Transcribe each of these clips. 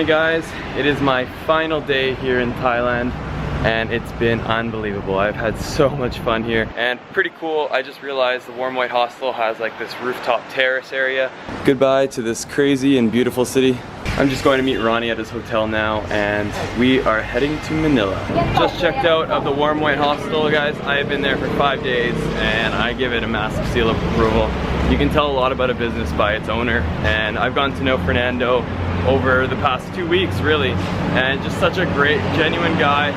morning guys, it is my final day here in Thailand and it's been unbelievable. I've had so much fun here and pretty cool. I just realized the Warm White Hostel has like this rooftop terrace area. Goodbye to this crazy and beautiful city. I'm just going to meet Ronnie at his hotel now and we are heading to Manila. Just checked out of the Warm White Hostel guys. I have been there for 5 days and I give it a massive seal of approval. You can tell a lot about a business by its owner, and I've gotten to know Fernando over the past 2 weeks really, and just such a great, genuine guy,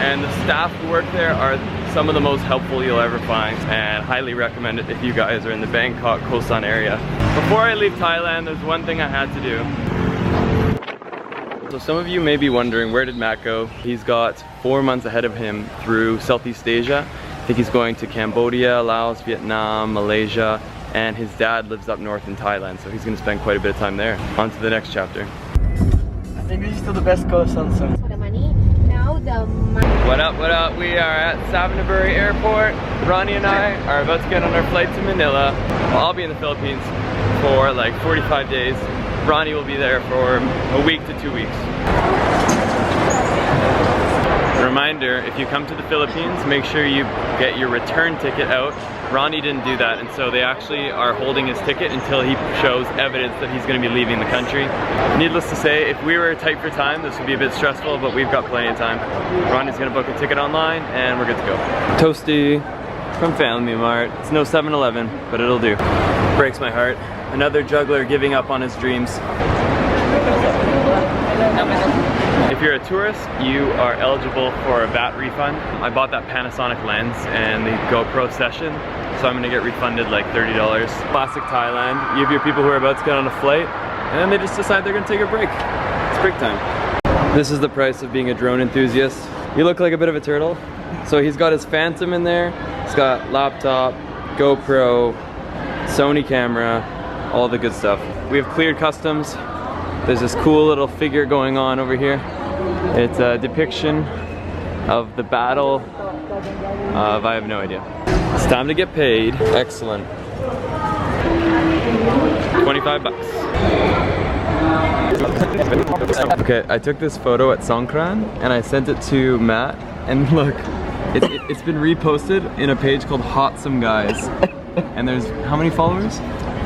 and the staff who work there are some of the most helpful you'll ever find, and highly recommend it if you guys are in the Bangkok Koh San area. Before I leave Thailand, there's one thing I had to do. So some of you may be wondering, where did Matt go? He's got 4 months ahead of him through Southeast Asia. I think he's going to Cambodia, Laos, Vietnam, Malaysia, and his dad lives up north in Thailand, so he's gonna spend quite a bit of time there. On to the next chapter. I think this is still the best Koh San. For the money, now the money. What up, what up? We are at Savanaburi Airport. Ronnie and I are about to get on our flight to Manila. Well, I'll be in the Philippines for like 45 days. Ronnie will be there for a week to 2 weeks. Reminder, if you come to the Philippines, make sure you get your return ticket out. Ronnie didn't do that, and so they actually are holding his ticket until he shows evidence that he's going to be leaving the country. Needless to say, if we were tight for time, this would be a bit stressful, but we've got plenty of time. Ronnie's going to book a ticket online, and we're good to go. Toasty from Family Mart. It's no 7-Eleven, but it'll do. Breaks my heart. Another juggler giving up on his dreams. If you're a tourist, you are eligible for a VAT refund. I bought that Panasonic lens and the GoPro session, so I'm gonna get refunded like $30. Classic Thailand. You have your people who are about to get on a flight, and then they just decide they're gonna take a break. It's break time. This is the price of being a drone enthusiast. You look like a bit of a turtle. So he's got his Phantom in there. He's got laptop, GoPro, Sony camera, all the good stuff. We have cleared customs. There's this cool little figure going on over here. It's a depiction of the battle of, I have no idea. It's time to get paid. Excellent. 25 bucks. Okay, I took this photo at Songkran and I sent it to Matt, and look, it's been reposted in a page called Hot Some Guys. And there's how many followers?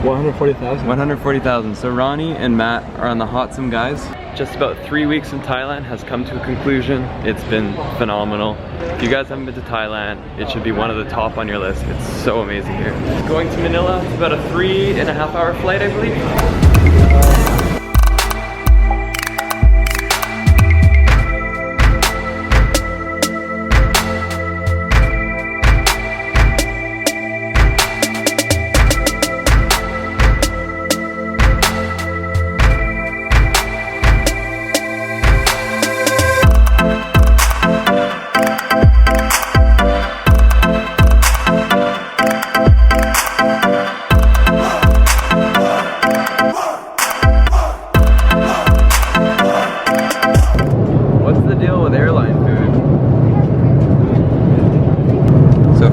140,000. 140,000. So Ronnie and Matt are on the Hot Some Guys. Just about 3 weeks in Thailand has come to a conclusion. It's been phenomenal. If you guys haven't been to Thailand, it should be one of the top on your list. It's so amazing here. Going to Manila, it's about a 3.5 hour flight, I believe.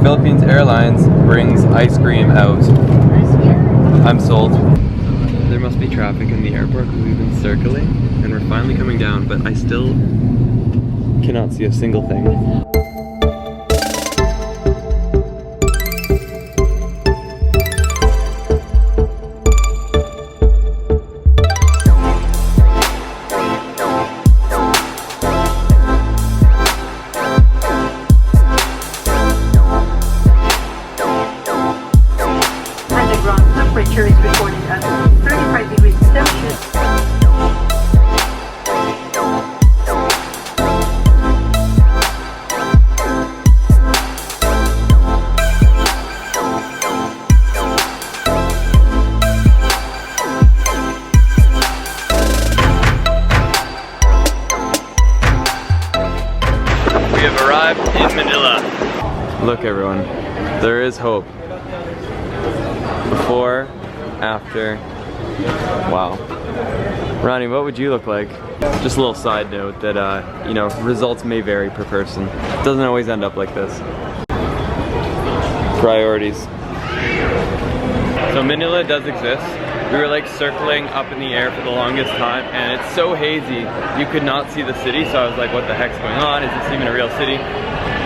Philippines Airlines brings ice cream out. I'm sold. There must be traffic in the airport because we've been circling and we're finally coming down, but I still cannot see a single thing. Temperature is recorded at 35 degrees Celsius. We have arrived in Manila. Look everyone, there is hope. Before, after, wow. Ronnie, what would you look like? Just a little side note that, you know, results may vary per person. It doesn't always end up like this. Priorities. So Manila does exist. We were like circling up in the air for the longest time, and it's so hazy, you could not see the city, so I was like, what the heck's going on? Is this even a real city?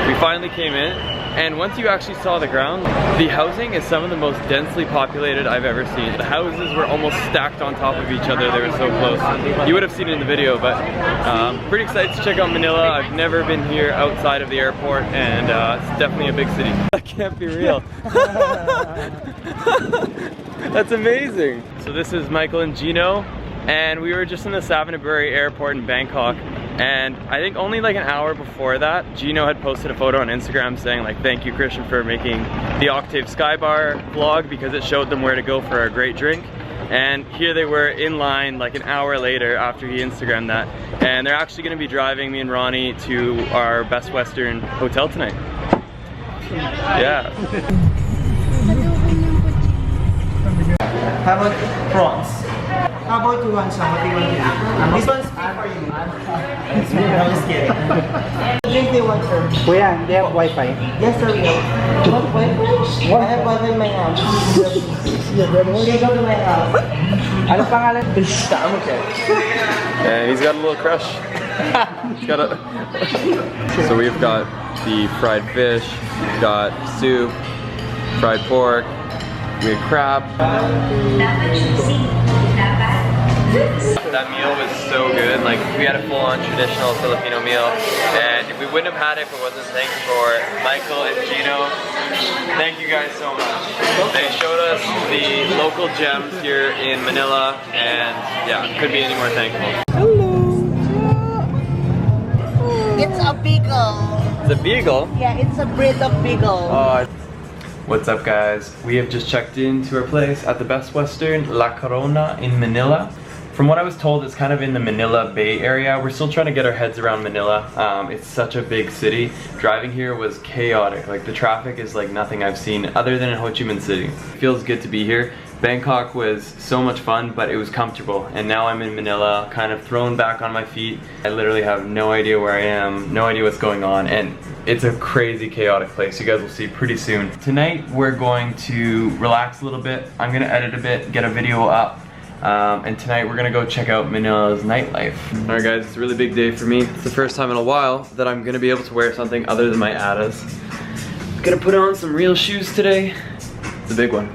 We finally came in, and once you actually saw the ground, the housing is some of the most densely populated I've ever seen. The houses were almost stacked on top of each other, they were so close. You would have seen it in the video, but pretty excited to check out Manila. I've never been here outside of the airport, and it's definitely a big city. That can't be real. That's amazing. So this is Michael and Gino, and we were just in the Savanaburi airport in Bangkok, and I think only like an hour before that, Gino had posted a photo on Instagram saying like, thank you Christian for making the Octave Skybar vlog because it showed them where to go for a great drink. And here they were in line like an hour later after he Instagrammed that, and they're actually going to be driving me and Ronnie to our Best Western hotel tonight. Yeah. How about prawns? How about you want some? What do you want to eat? This one's free for you. I'm just kidding. Drink they want, sir? Kuya, they have Wi-Fi. Yes, sir, we have. What Wi-Fi? I have Wi-Fi in my house. Shake up to my house. Ano pangalan? And he's got a little crush. He's got a... So we've got the fried fish, we've got soup, fried pork, we had crab. That meal was so good. Like, we had a full-on traditional Filipino meal, and we wouldn't have had it if it wasn't thanks for Michael and Gino. Thank you guys so much. They showed us the local gems here in Manila, and yeah, couldn't be any more thankful. It's a beagle. It's a beagle? Yeah, it's a breed of beagle. What's up guys? We have just checked into our place at the Best Western La Corona in Manila. From what I was told, it's kind of in the Manila Bay area. We're still trying to get our heads around Manila. It's such a big city. Driving here was chaotic. Like, the traffic is like nothing I've seen other than in Ho Chi Minh City. It feels good to be here. Bangkok was so much fun, but it was comfortable. And now I'm in Manila, kind of thrown back on my feet. I literally have no idea where I am, no idea what's going on, and it's a crazy, chaotic place. You guys will see pretty soon. Tonight, we're going to relax a little bit. I'm gonna edit a bit, get a video up. And tonight we're gonna go check out Manila's nightlife. Alright guys, it's a really big day for me. It's the first time in a while that I'm gonna be able to wear something other than my Adas. I'm gonna put on some real shoes today. It's a big one.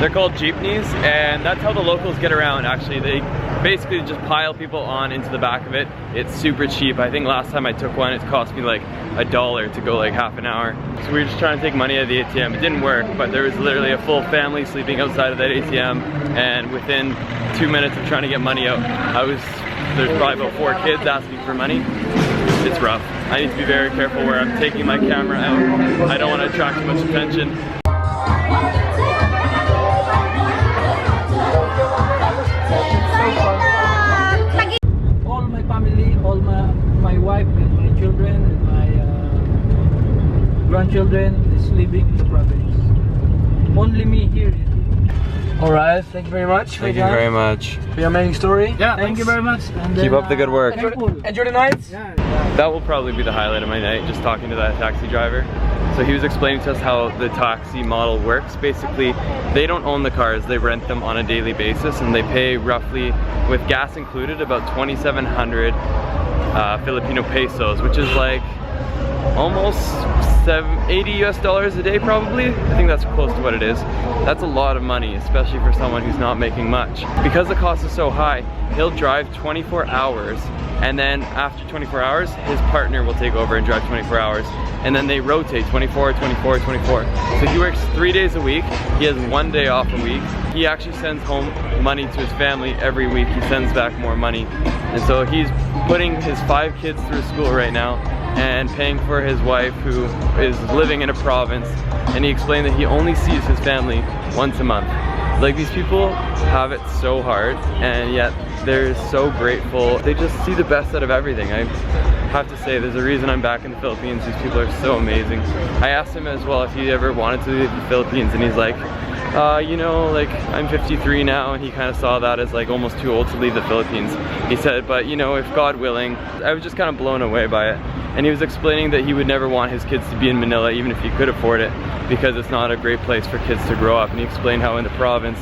They're called jeepneys, and that's how the locals get around actually. They basically just pile people on into the back of it. It's super cheap. I think last time I took one, it cost me like $1 to go like half an hour. So we were just trying to take money out of the ATM. It didn't work, but there was literally a full family sleeping outside of that ATM, and within 2 minutes of trying to get money out, there's probably about 4 kids asking for money. It's rough. I need to be very careful where I'm taking my camera out. I don't want to attract too much attention. All my family, all my wife and my children and my grandchildren is living in the province. Only me here. Alright, thank you very much. Thank you very much. For your amazing story. Yeah, thank you very much. And Keep up the good work. Enjoy the night. Yeah. That will probably be the highlight of my night, just talking to that taxi driver. So he was explaining to us how the taxi model works. Basically, they don't own the cars, they rent them on a daily basis, and they pay roughly, with gas included, about 2,700 Filipino pesos, which is like almost $80 US a day probably. I think that's close to what it is. That's a lot of money, especially for someone who's not making much. Because the cost is so high, he'll drive 24 hours, and then after 24 hours, his partner will take over and drive 24 hours. And then they rotate 24, 24, 24. So he works 3 days a week. He has 1 day off a week. He actually sends home money to his family every week. He sends back more money. And so he's putting his 5 kids through school right now and paying for his wife who is living in a province. And he explained that he only sees his family once a month. Like, these people have it so hard, and yet they're so grateful. They just see the best out of everything. I have to say, there's a reason I'm back in the Philippines. These people are so amazing. I asked him as well if he ever wanted to leave the Philippines, and he's like, you know, like I'm 53 now, and he kind of saw that as like almost too old to leave the Philippines. He said, but you know, if God willing. I was just kind of blown away by it. And he was explaining that he would never want his kids to be in Manila, even if he could afford it, because it's not a great place for kids to grow up. And he explained how in the province,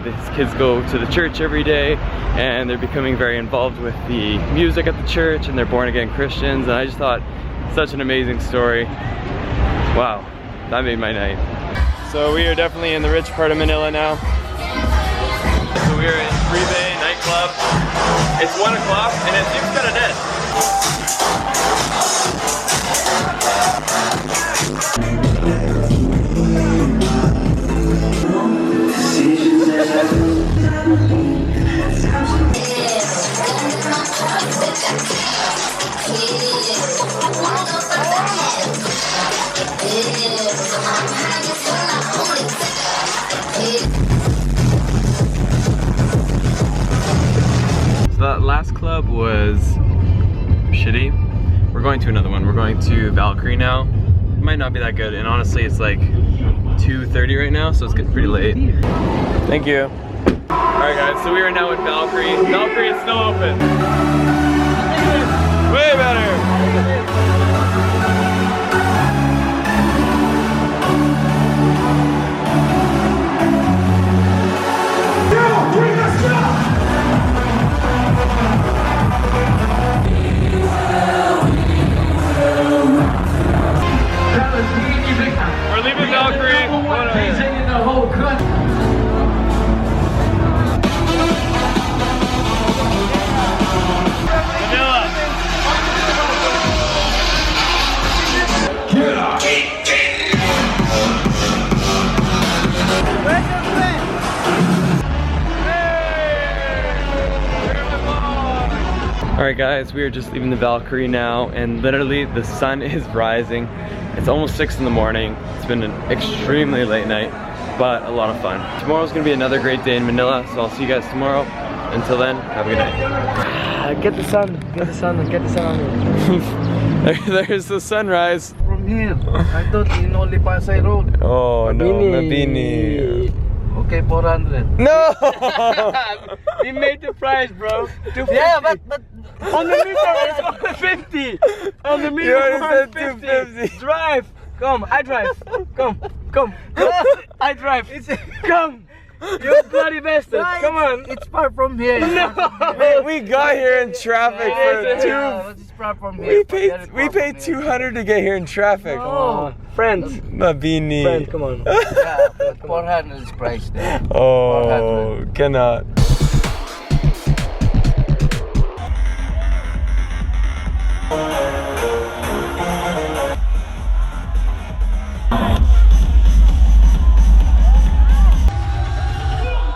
his kids go to the church every day, and they're becoming very involved with the music at the church, and they're born again Christians. And I just thought, such an amazing story. Wow, that made my night. So we are definitely in the rich part of Manila now. So we are in Freebay nightclub. It's 1 o'clock and it seems kind of dead. That last club was shitty. We're going to another one. We're going to Valkyrie now. It might not be that good, and honestly it's like 2:30 right now, so it's getting pretty late. Thank you. Alright guys, so we are now at Valkyrie. Valkyrie is still open. Way better! We're leaving Valkyrie. Manila. Alright guys, we are just leaving the Valkyrie now, and literally the sun is rising. It's almost 6 in the morning. It's been an extremely late night, but a lot of fun. Tomorrow's gonna be another great day in Manila, so I'll see you guys tomorrow. Until then, have a good night. Get the sun on me. There's the sunrise. From here, I thought in only Pasay Road. Oh no, Mabini. Okay, 400. No! We made the price, bro. Yeah, but on the meter it's 150. On the meter You already said 150. 250. Drive. Come, I drive. Come. I drive. Come. You bloody bastard. Come on. It's far from here. No. We got here in traffic for It's far from here. we paid 200 to get here in traffic. Oh, friends. Mabini. Friend, come on. Yeah, but 400 is price there. Oh, cannot.